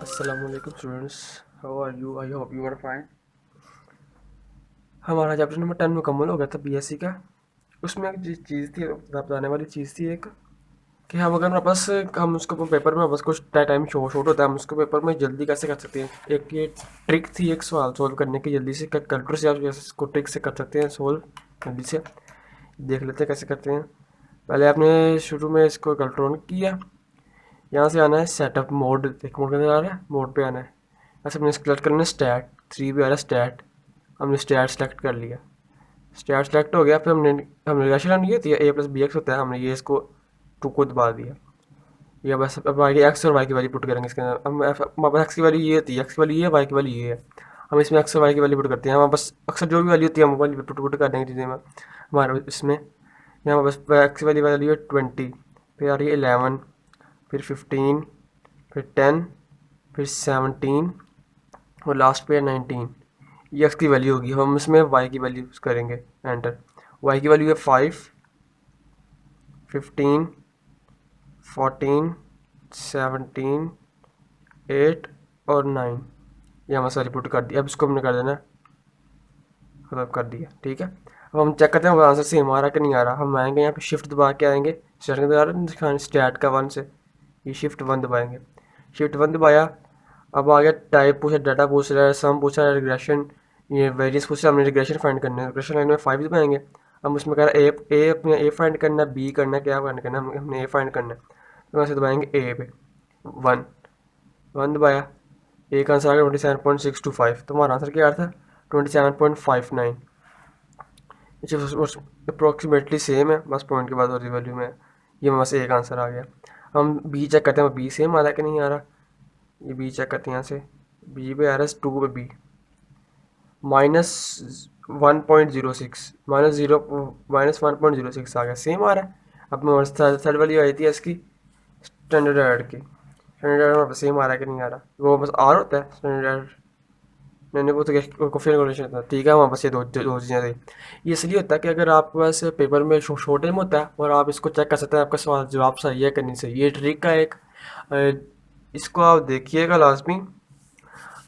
अस्सलामुअलैकुम students, how are you? I hope you are fine. हमारा chapter number 10 मुकम्मल हो गया था बीएससी का। उसमें एक चीज़ थी, बताने वाली चीज़ थी एक, कि हम अगर हमारे पास हम उसको पेपर में बस कुछ टाइम शॉर्ट होता है, हम उसको पेपर में जल्दी कैसे कर सकते हैं। एक ये ट्रिक थी एक सवाल सोल्व करने की जल्दी से, कैलकुलेटर से आप इसको ट्रिक से कर सकते हैं सोल्व जल्दी से। देख लेते हैं कैसे करते हैं। पहले आपने शुरू में इसको कैलकुलेटर ऑन किया, यहाँ से आना है सेटअप मोड, एक मोड के अंदर आ रहा है, मोड पे आना है। ऐसे हमने सेलेक्ट करना है स्टैट, 3 पे आ रहा है स्टैट, हमने स्टैट सेलेक्ट कर लिया। स्टैट सेलेक्ट हो गया, फिर हमने रेशनल ये थी a+bx होता है, हमने ये इसको 2 को दबा दिया। ये बस अब आगे एक्स और वाई की वैल्यू पुट करेंगे इसके अंदर। हम हमारे पास एक्स की वैल्यू ये थी, एक्स की वैल्यू ये, वाई की वैल्यू ये है। हम इसमें एक्स और वाई की वैल्यू पुट करते हैं। हमारे पास अक्सर जो भी वैल्यू होती है हम वैल्यू पुट कर देंगे चीज़ें में हमारे इसमें। यहाँ बस एक्स की वैल्यू है 20, फिर आ रही है 11, फिर 15, फिर 10, फिर 17 और लास्ट पे है 19। ये एक्स की वैल्यू होगी। हम इसमें वाई की वैल्यू करेंगे एंटर। वाई की वैल्यू है 5, 15, 14, 17, 8 और 9। ये हमने सारी पुट कर दिया। अब इसको हमने कर देना खत्म कर दिया, ठीक है। अब हम चेक करते हैं आंसर सेम आ रहा कि नहीं आ रहा। हम आएंगे यहाँ पे शिफ्ट दबा के आएंगे, स्टैट का 1 से, ये शिफ्ट 1 दबाएंगे। शिफ्ट 1 दबाया, अब आ गया टाइप पूछा, डाटा पूछ रहा है, सम पूछा है, रिग्रेशन, ये वेरियंस पूछ रहा है, हमने रिग्रेशन फाइंड करना है। रिग्रेशन लाइन में 5 दबाएंगे। हम उसमें कह रहा है ए अपने ए फाइंड करना है, बी करना है, क्या फाइंड करना है, हमने ए फाइंड करना है। तो वैसे दबाएंगे ए पे 1, 1 दबाया, ए का आंसर आ गया 27.625। तो हमारा आंसर क्या आ रहा था 27.59। अप्रोक्सीमेटली सेम है, बस पॉइंट के बाद और वैल्यू में ये बस एक आंसर आ गया। हम बी चेक करते हैं, बी सेम आ रहा है कि नहीं आ रहा। ये बी चेक करते हैं, यहाँ से बी पे आ रहा है 2 पे बी -1.06, -1.06 आ गया, सेम आ रहा है। अब थर्ड वैल्यू आई थी इसकी स्टैंडर्ड एरर की, स्टैंडर्ड एरर सेम आ रहा है कि नहीं आ रहा। वो बस आर होता है स्टैंडर्ड एरर, नहीं नहीं वो तो कॉन्फ़िगरेशन था, ठीक है। वहाँ बस ये दो दो चीज़ें थी। ये इसलिए होता है कि अगर आपके पास पेपर में शॉर्टेज में होता है और आप इसको चेक कर सकते हैं आपका सवाल जवाब सही है कि नहीं सही। ये ट्रिक का एक इसको आप देखिएगा लाजमी।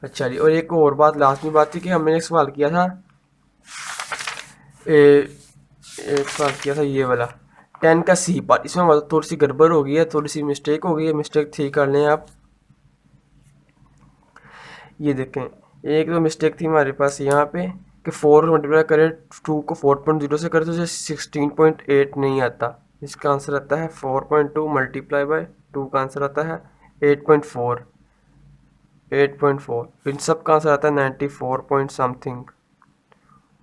अच्छा जी, और एक और बात, लाजमी बात थी कि हमने एक सवाल किया था, एक सवाल किया था ये वाला 10 का सी पार्ट। इसमें मतलब थोड़ी सी गड़बड़ हो गई है, थोड़ी सी मिस्टेक हो गई है, मिस्टेक ठीक कर लें आप। ये देखें, एक तो मिस्टेक थी हमारे पास यहाँ पे कि 4 मल्टीप्लाई करें 2 को 4.0 से करें तो 16.8 नहीं आता। इसका आंसर आता है 4.2 मल्टीप्लाई बाय 2 का आंसर आता है 8.4। 8.4 इन सब का आंसर आता है 94 पॉइंट समथिंग,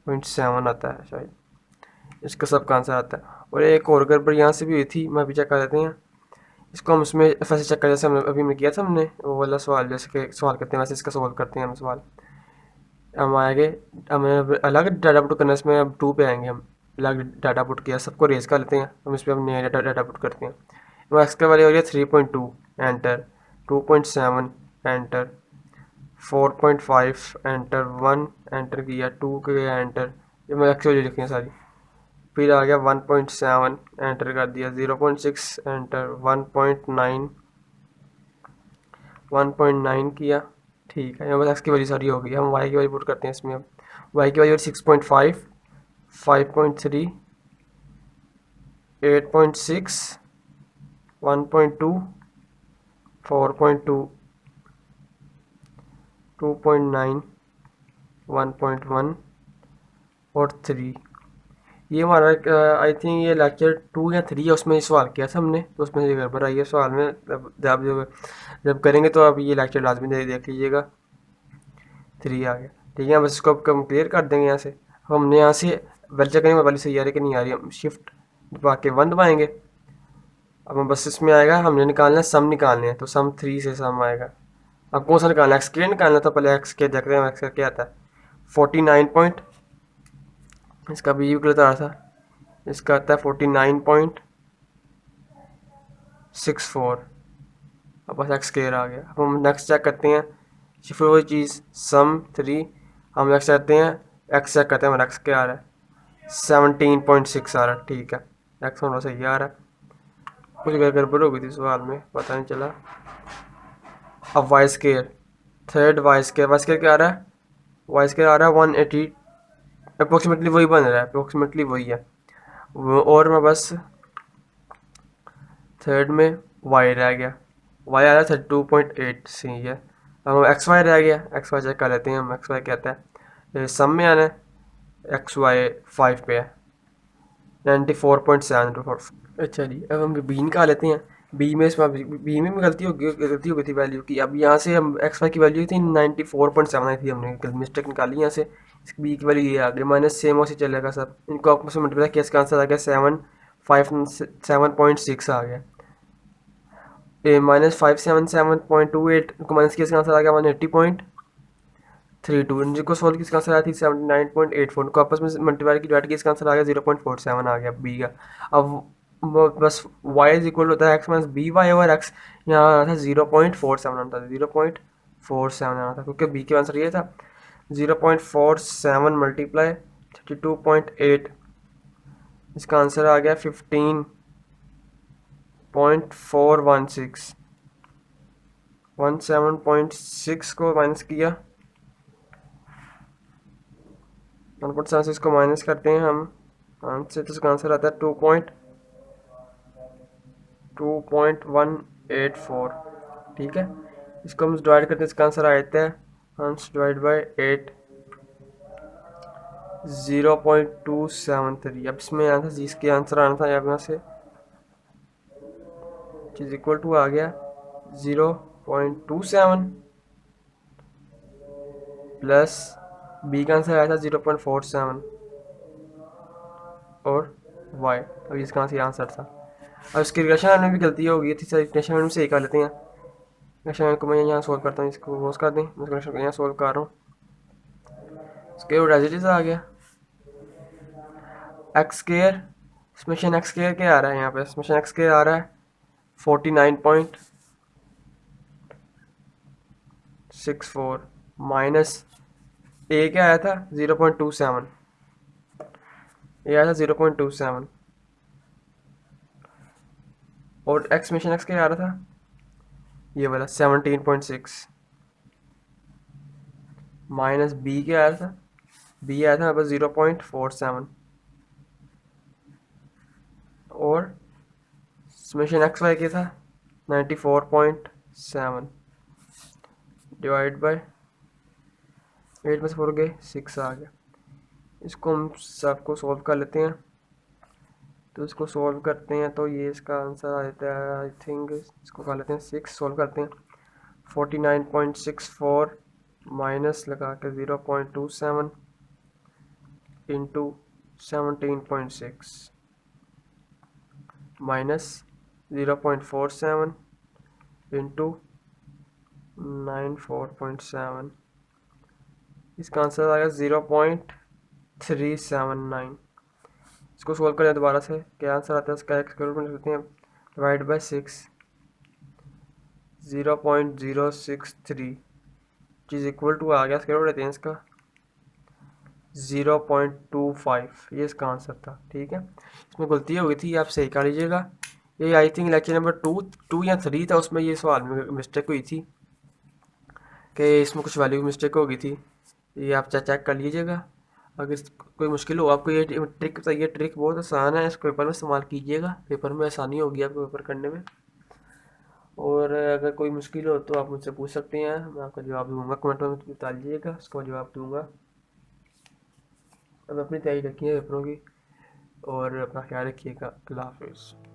0.7 आता है शायद। इसका सब का आंसर आता है। और एक और गड़बड़ यहाँ से भी हुई थी, मैं अभी चेक कर देते हैं इसको। हम उसमें वैसे चेक कर, जैसे हमने अभी में किया था हमने वो वाला सवाल, जैसे कि सवाल करते हैं वैसे इसका सॉल्व करते हैं हम सवाल। हम आएंगे, हमें अलग डाटा पुट करना है, इसमें अब 2 पे आएंगे। हम अलग डाटा पुट किया, सबको रेज कर लेते हैं, हम इस पर हम नया डाटा पुट करते हैं। एक्स का वैल्यू हो गया 3.2 एंटर, 2.7 एंटर, 4.5 एंटर, 1 एंटर किया, 2 किया एंटर, ये मैं एक्स वैल्यू लिखी है सारी। फिर आ गया 1.7 एंटर कर दिया, 0.6 एंटर, 1.9, 1.9 किया, ठीक है। यहाँ बस एक्स की वैल्यू सारी हो गई। हम वाई की वैल्यू पुट करते हैं इसमें। अब वाई की वैल्यू 6.5, 5.3, 8.6, 1.2, 4.2, 2.9, 1.1 और 3। ये हमारा आई थिंक ये लेक्चर 2 या 3 है, उसमें सवाल किया था हमने, तो उसमें ये गड़बड़ आई है सवाल में। जब करेंगे तो अब ये लेक्चर लाजमी देख लीजिएगा। 3 आ गया, ठीक है। बस इसको अब हम क्लियर कर देंगे यहाँ से। हमने यहाँ से वेल चेक करेंगे वाली सही आ रही है कि नहीं आ रही। हम शिफ्ट दबा के 1 दबाएंगे। अब हम बस इसमें आएगा, हमने निकालना है सम निकालने हैं, तो सम 3 से सम आएगा। अब कौन सा निकालना है, एक्स के निकालना, तो पहले एक्स के देखते हैं एक्स का क्या आता है। 49 पॉइंट, इसका भी गलत आ रहा था, इसका आता है 49.64। अब बस एक्स क्लियर आ गया। अब हम नेक्स्ट चेक करते हैं फिर वही चीज़ सम 3। हम नेक्स्ट करते हैं एक्स चेक करते हैं, हमारा एक्स क्या आ रहा है 17.6 आ रहा है, ठीक है। एक्स हमारा सही आ रहा है। कुछ गड़बड़ हो गई थी सवाल में, पता नहीं चला। अब Y square, third Y square क्या आ रहा है? वाई स्केयर आ रहा है 180, अप्रोक्सीमेटली वही बन रहा है, अप्रोक्सीमेटली वही है और मैं बस थर्ड में वाई रह गया, वाई आ रहा है 32.8 सही है। अब एक्स वाई रह गया, एक्स वाई चेक कर लेते हैं हम, एक्स वाई कहता है सम में आना है, एक्स वाई 5 पे है 94.7। अच्छा जी, अब हम बी निकाल लेते हैं। बी में इसमें बी में भी गलती हो गई थी वैल्यू की। अब यहाँ से हम एक्स वाई की वैल्यू थी 94.7 आई थी, हमने मिस्टेक निकाली यहाँ से। बी की वैल्यू ये आ गई, माइनस सेम उसी चलेगा सब, इनको आपस में मल्टीप्लाई किया, इसका आंसर आ गया 7.6 आ गया। -577.28 को माइनस किया, इसका आंसर आ गया 180.32। जिनको सोल्व किसका आंसर आया थी 79.84, उनको आपस में मल्टीप्लाई की डिवाइड की, इसका आंसर आ गया 0.47 आ गया बी का। अब बस y इज इक्वल होता है X minus B Y over X, यहाँ आना था 0.47 आना था, 0.47 आना था, क्योंकि बी के आंसर ये था 0.47 मल्टीप्लाई 32.8, इसका आंसर आ गया 15.416। 17.6 को माइनस किया, 1.76 को माइनस करते हैं हम आंसर, तो इसका आंसर आता है 2.184। ठीक है, इसको हम डिवाइड करते हैं, इसका आंसर आ जाता है हंस डिवाइड बाई 8, 0.273। अब इसमें आना था जिसके आंसर आना था यहाँ से इज इक्वल टू आ गया 0.27 प्लस बी का आंसर आया था 0.47 और वाई, अब इसका आंसर था। अब इसकी रिलेशन में भी गलती हो गई थी सर, रिलेशन में से एक कर लेते हैं। रिलेशन को मैं यहाँ सोल्व करता हूँ, इसको क्लोज कर दें, मैं रिलेशन को यहाँ सोल्व कर रहा हूँ। Square root as it is आ गया, X square, summation X square क्या आ रहा है यहाँ पे, समेशन एक्स स्केयर आ रहा है 49.64 माइनस ए क्या आया था 0.27, ये आया था 0.27 और एक्स मिशन एक्स क्या आ रहा था ये वाला 17.6 माइनस बी क्या आया था, बी आया था बस 0.47 और समेशन एक्स वाई क्या था 94.7 डिवाइड बाय 8 में से 4 गए 6 आ गया। इसको हम सबको सॉल्व कर लेते हैं, तो इसको सॉल्व करते हैं तो ये इसका आंसर आ जाता है, आई थिंक इसको कर लेते हैं 6, सॉल्व करते हैं 49.64 माइनस लगा के 0.27 इंटू 17.6 माइनस 0.47 इंटू 94.7, इसका आंसर आएगा 0.379। इसको सोल्व करें दोबारा से, क्या आंसर आता है इसका, एक्सपेरिमेंट करते हैं डिवाइड बाय 6, 0.063 चीज़ इक्वल टू आ गया, स्क्वायर लेते हैं इसका 0.25, ये इसका आंसर था। ठीक है, इसमें गलती हो गई थी, आप सही कर लीजिएगा। ये आई थिंक लेक्चर नंबर 2 या 3 था, उसमें ये सवाल में मिस्टेक हुई थी कि इसमें कुछ वैल्यू मिस्टेक हो गई थी, ये आप चेक कर लीजिएगा। अगर कोई मुश्किल हो आपको, ये ट्रिक बताइए, ट्रिक बहुत आसान है, इसको पेपर में इस्तेमाल कीजिएगा, पेपर में आसानी होगी आपको पेपर करने में। और अगर कोई मुश्किल हो तो आप मुझसे पूछ सकते हैं, मैं आपका जवाब दूंगा, कमेंट में बता दीजिएगा, उसका जवाब दूंगा। अब अपनी तैयारी रखिए पेपरों की और अपना ख्याल रखिएगा। अल्लाह हाफिज़।